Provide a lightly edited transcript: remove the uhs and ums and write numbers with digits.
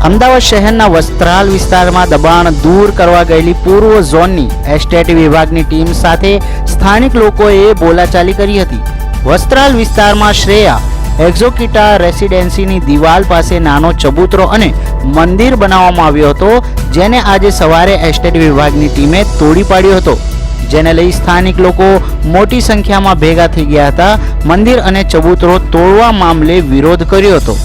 અમદાવાદ શહેરના વસ્ત્રાલ વિસ્તારમાં દબાણ દૂર કરવા ગયેલી પૂર્વ ઝોનની એસ્ટેટ વિભાગની ટીમ સાથે સ્થાનિક લોકોએ બોલાચાલી કરી હતી। વસ્ત્રાલ વિસ્તારમાં શ્રેયા એક્ઝોકિટા રેસિડેન્સીની દિવાલ પાસે નાનો ચબૂતરો અને મંદિર બનાવવામાં આવ્યો હતો, જેને આજે સવારે એસ્ટેટ વિભાગની ટીમે તોડી પાડ્યો હતો, જેને લઈ સ્થાનિક લોકો મોટી સંખ્યામાં ભેગા થઈ ગયા હતા। મંદિર અને ચબૂતરો તોડવા મામલે વિરોધ કર્યો હતો।